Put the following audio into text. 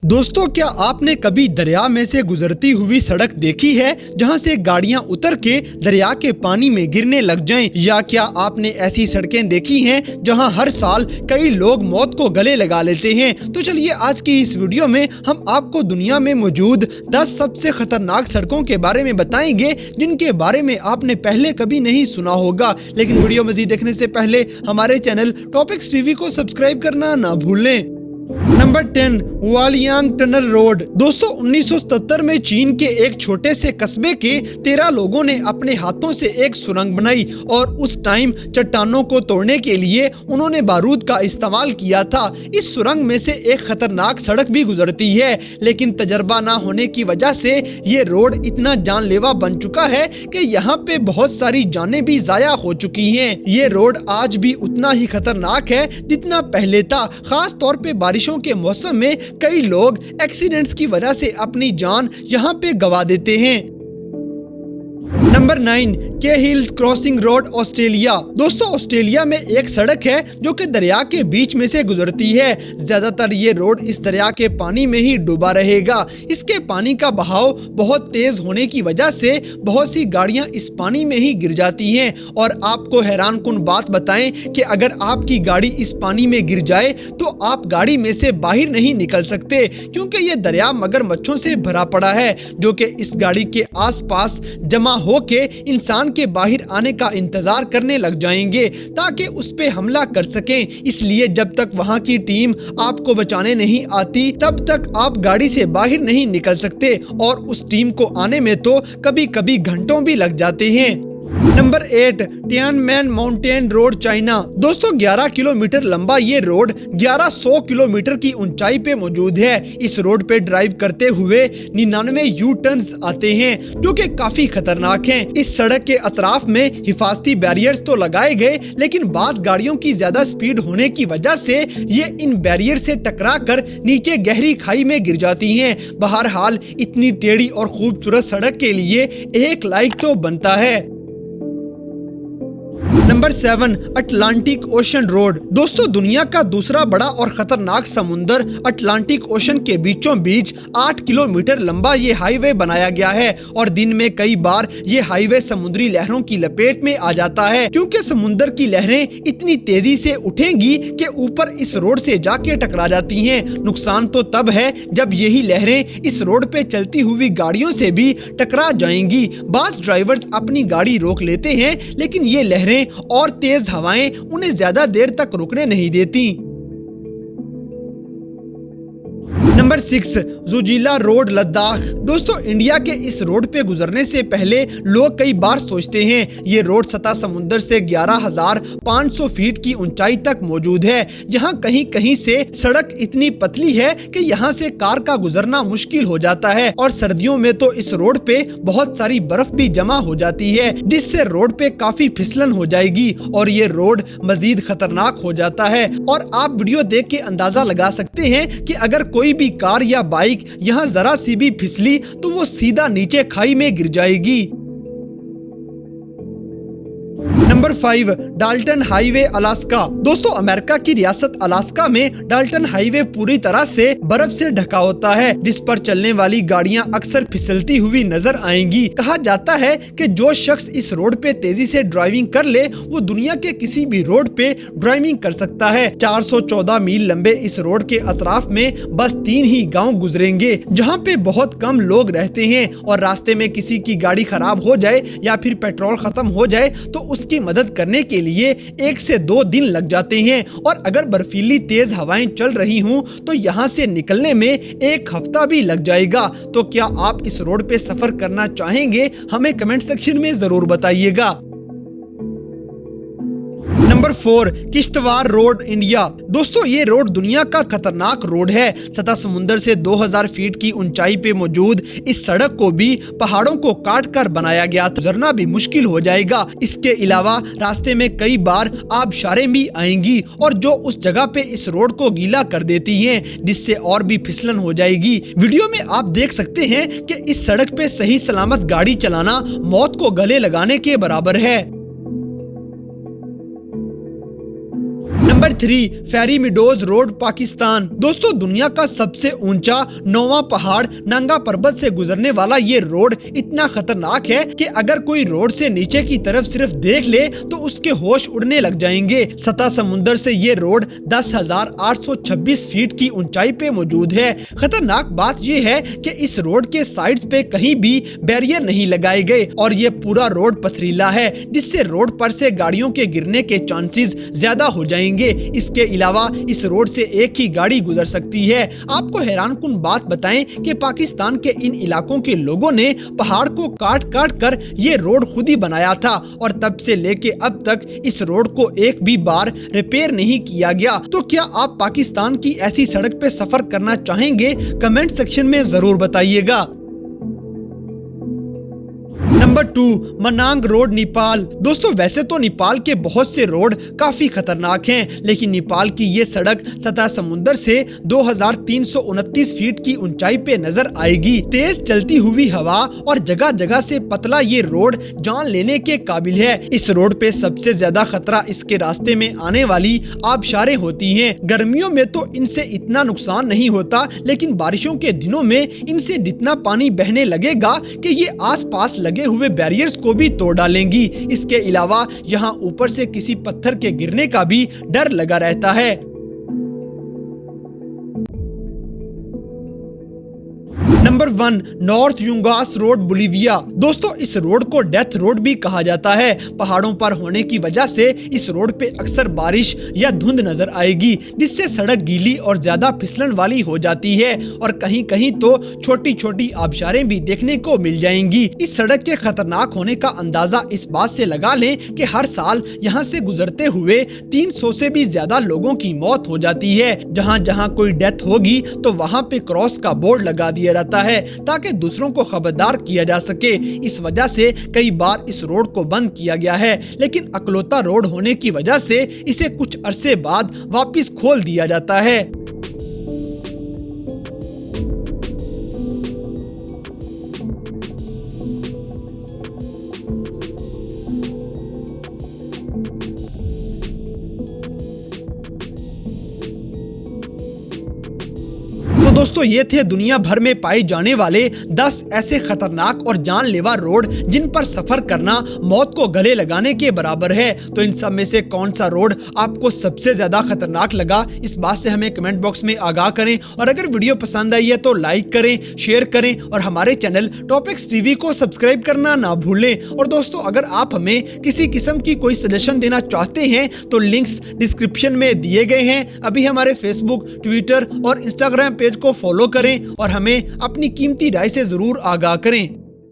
दोस्तों, क्या आपने कभी दरिया में से गुजरती हुई सड़क देखी है जहां से गाड़ियां उतर के दरिया के पानी में गिरने लग जाएं? या क्या आपने ऐसी सड़कें देखी हैं जहां हर साल कई लोग मौत को गले लगा लेते हैं? तो चलिए आज की इस वीडियो में हम आपको दुनिया में मौजूद 10 सबसे खतरनाक सड़कों के बारे में बताएंगे जिनके बारे में आपने पहले कभी नहीं सुना होगा। लेकिन वीडियो मजीद देखने से पहले हमारे चैनल टॉपिक्स टीवी को सब्सक्राइब करना ना भूलें। Number 10, Guoliang tunnel road. दोस्तों, 1977 में चीन के एक छोटे से कस्बे के 13 लोगों ने अपने हाथों से एक सुरंग बनाई और उस टाइम चट्टानों को तोड़ने के लिए उन्होंने बारूद का इस्तेमाल किया था। इस सुरंग में से एक खतरनाक सड़क भी गुजरती है, लेकिन तजर्बा ना होने की वजह से ये रोड इतना जानलेवा बन चुका है कि यहाँ पे बहुत सारी जानें भी जाया हो चुकी हैं। ये रोड आज भी उतना ही खतरनाक है जितना पहले था। खास तौर पे बारिशों के मौसम में कई लोग एक्सीडेंट्स की वजह से अपनी जान यहाँ पे गवा देते हैं। नंबर 9, के हिल्स क्रॉसिंग रोड, ऑस्ट्रेलिया। दोस्तों, ऑस्ट्रेलिया में एक सड़क है जो कि दरिया के बीच में से गुजरती है। ज्यादातर ये रोड इस दरिया के पानी में ही डूबा रहेगा। इसके पानी का बहाव बहुत तेज होने की वजह से बहुत सी गाड़ियां इस पानी में ही गिर जाती हैं। और आपको हैरानकुन बात बताएं कि अगर आपकी गाड़ी इस पानी में गिर जाए तो आप गाड़ी में से बाहर नहीं निकल सकते, क्योंकि ये दरिया मगरमच्छों से भरा पड़ा है जो कि इस गाड़ी के आसपास जमा होके इंसान के बाहर आने का इंतजार करने लग जाएंगे ताकि उस पे हमला कर सकें। इसलिए जब तक वहां की टीम आपको बचाने नहीं आती तब तक आप गाड़ी से बाहर नहीं निकल सकते, और उस टीम को आने में तो कभी कभी घंटों भी लग जाते हैं। Number 8, Tianmen mountain road, China. दोस्तों, 11 किलोमीटर लंबा ये रोड 1100 किलोमीटर की ऊंचाई पे मौजूद है। इस रोड पे ड्राइव करते हुए 99 यू टर्न्स आते हैं जो कि काफी खतरनाक हैं। इस सड़क के अतराफ में हिफाजती बैरियर्स तो लगाए गए, लेकिन बास गाड़ियों की ज्यादा स्पीड होने की वजह से ये इन बैरियर से टकरा कर नीचे गहरी खाई में गिर जाती हैं। बहरहाल इतनी टेढ़ी और खूबसूरत सड़क के लिए एक लाइक तो बनता है। Number 7, Atlantic ocean road. दोस्तों, दुनिया का दूसरा बड़ा और खतरनाक समुंदर अटलांटिक ओशन के बीचों बीच 8 किलोमीटर लंबा ये हाईवे बनाया गया है, और दिन में कई बार ये हाईवे समुद्री लहरों की लपेट में आ जाता है, क्योंकि समुंदर की लहरें इतनी तेजी से उठेंगी कि ऊपर इस रोड से जाके टकरा जाती हैं। नुकसान तो तब है जब यही लहरें इस रोड पे चलती हुई गाड़ियों से भी टकरा जाएंगी। बास ड्राइवर्स अपनी गाड़ी रोक लेते हैं, लेकिन ये लहरें और तेज हवाएं उन्हें ज्यादा देर तक रुकने नहीं देती। Number 6, Zojila road, Ladakh. दोस्तों, इंडिया के इस रोड पे गुजरने से पहले लोग कई बार सोचते हैं ये रोड सतह समुद्र से 11,500 फीट की ऊंचाई तक मौजूद है, जहां कहीं कहीं से सड़क इतनी पतली है कि यहां से कार का गुजरना मुश्किल हो जाता है। और सर्दियों में तो इस रोड पे बहुत सारी बर्फ भी जमा हो जाती है, जिससे रोड पे काफी फिसलन हो जाएगी और ये रोड मजीद खतरनाक हो जाता है। और आप वीडियो देख के अंदाजा लगा सकते हैं कि अगर कोई भी कार या बाइक यहाँ जरा सी भी फिसली तो वो सीधा नीचे खाई में गिर जाएगी। Number 5, Dalton highway, Alaska. दोस्तों, अमेरिका की रियासत अलास्का में डाल्टन हाईवे पूरी तरह से बर्फ से ढका होता है, जिस पर चलने वाली गाड़ियां अक्सर फिसलती हुई नजर आएंगी। कहा जाता है कि जो शख्स इस रोड पे तेजी से ड्राइविंग कर ले वो दुनिया के किसी भी रोड पे ड्राइविंग कर सकता है। 414 मील लंबे इस रोड के अतराफ में बस 3 ही गाँव गुजरेंगे जहाँ पे बहुत कम लोग रहते हैं, और रास्ते में किसी की गाड़ी खराब हो जाए या फिर पेट्रोल खत्म हो जाए तो उसकी मदद करने के लिए 1 से 2 दिन लग जाते हैं। और अगर बर्फीली तेज हवाएं चल रही हों तो यहाँ से निकलने में 1 हफ्ता भी लग जाएगा। तो क्या आप इस रोड पे सफर करना चाहेंगे? हमें कमेंट सेक्शन में जरूर बताइएगा। Number 4, Kishtwar road, India. दोस्तों, ये रोड दुनिया का खतरनाक रोड है। सतह समुंदर से 2000 फीट की ऊंचाई पे मौजूद इस सड़क को भी पहाड़ों को काट कर बनाया गया, गुजरना भी मुश्किल हो जाएगा। इसके अलावा रास्ते में कई बार आबशारें भी आएंगी और जो उस जगह पे इस रोड को गीला कर देती हैं, जिससे और भी फिसलन हो जाएगी। वीडियो में आप देख सकते हैं कि इस सड़क पे सही सलामत गाड़ी चलाना मौत को गले लगाने के बराबर है। नंबर 3 फेरी मिडोज रोड पाकिस्तान। दोस्तों दुनिया का सबसे ऊंचा 9वां पहाड़ नंगा पर्वत से गुजरने वाला ये रोड इतना खतरनाक है कि अगर कोई रोड से नीचे की तरफ सिर्फ देख ले तो उसके होश उड़ने लग जाएंगे। सतह समुद्र से ये रोड 10,826 फीट की ऊंचाई पे मौजूद है। खतरनाक बात ये है कि इस रोड के साइड्स पे कहीं भी बैरियर नहीं लगाए गए और ये पूरा रोड पथरीला है, जिससे रोड पर से गाड़ियों के गिरने के चांसेस ज्यादा हो जाएंगे। इसके अलावा इस रोड से एक ही गाड़ी गुजर सकती है। आपको हैरानकुन बात बताएं कि पाकिस्तान के इन इलाकों के लोगों ने पहाड़ को काट काट कर ये रोड खुद ही बनाया था और तब से लेके अब तक इस रोड को एक भी बार रिपेयर नहीं किया गया। तो क्या आप पाकिस्तान की ऐसी सड़क पे सफर करना चाहेंगे? कमेंट सेक्शन में जरूर बताइएगा। Number 2 Manang road Nepal. दोस्तों वैसे तो नेपाल के बहुत से रोड काफी खतरनाक हैं, लेकिन नेपाल की ये सड़क सतह समुद्र से 2,329 फीट की ऊंचाई पे नजर आएगी। तेज चलती हुई हवा और जगह जगह से पतला ये रोड जान लेने के काबिल है। इस रोड पे सबसे ज्यादा खतरा इसके रास्ते में आने वाली आबशारें होती हैं। गर्मियों में तो इनसे इतना नुकसान नहीं होता, लेकिन बारिशों के दिनों में इनसे जितना पानी बहने लगेगा कि ये आसपास लगे हुए बैरियर्स को भी तोड़ डालेंगी। इसके अलावा यहाँ ऊपर से किसी पत्थर के गिरने का भी डर लगा रहता है। Number 1 north Yungas road Bolivia. दोस्तों इस रोड को डेथ रोड भी कहा जाता है। पहाड़ों पर होने की वजह से इस रोड पे अक्सर बारिश या धुंध नजर आएगी, जिससे सड़क गीली और ज्यादा फिसलन वाली हो जाती है और कहीं कहीं तो छोटी छोटी आबशारें भी देखने को मिल जाएंगी। इस सड़क के खतरनाक होने का अंदाजा इस बात से लगा लें कि हर साल यहाँ से गुजरते हुए 300 से भी ज्यादा लोगों की मौत हो जाती है। जहाँ जहाँ कोई डेथ होगी तो वहाँ पे क्रॉस का बोर्ड लगा दिया जाता है ताकि दूसरों को खबरदार किया जा सके। इस वजह से कई बार इस रोड को बंद किया गया है, लेकिन अकलौता रोड होने की वजह से इसे कुछ अरसे बाद वापस खोल दिया जाता है। तो दोस्तों ये थे दुनिया भर में पाए जाने वाले 10 ऐसे खतरनाक और जानलेवा रोड जिन पर सफर करना मौत को गले लगाने के बराबर है। तो इन सब में से कौन सा रोड आपको सबसे ज्यादा खतरनाक लगा, इस बात से हमें कमेंट बॉक्स में आगाह करें। और अगर वीडियो पसंद आई है तो लाइक करें, शेयर करें और हमारे चैनल टॉपिक्स टीवी को सब्सक्राइब करना ना भूलें। और दोस्तों अगर आप हमें किसी किस्म की कोई सजेशन देना चाहते हैं तो लिंक्स डिस्क्रिप्शन में दिए गए हैं। अभी हमारे फेसबुक, ट्विटर और इंस्टाग्राम पेज को फॉलो करें और हमें अपनी कीमती राय से जरूर आगाह करें।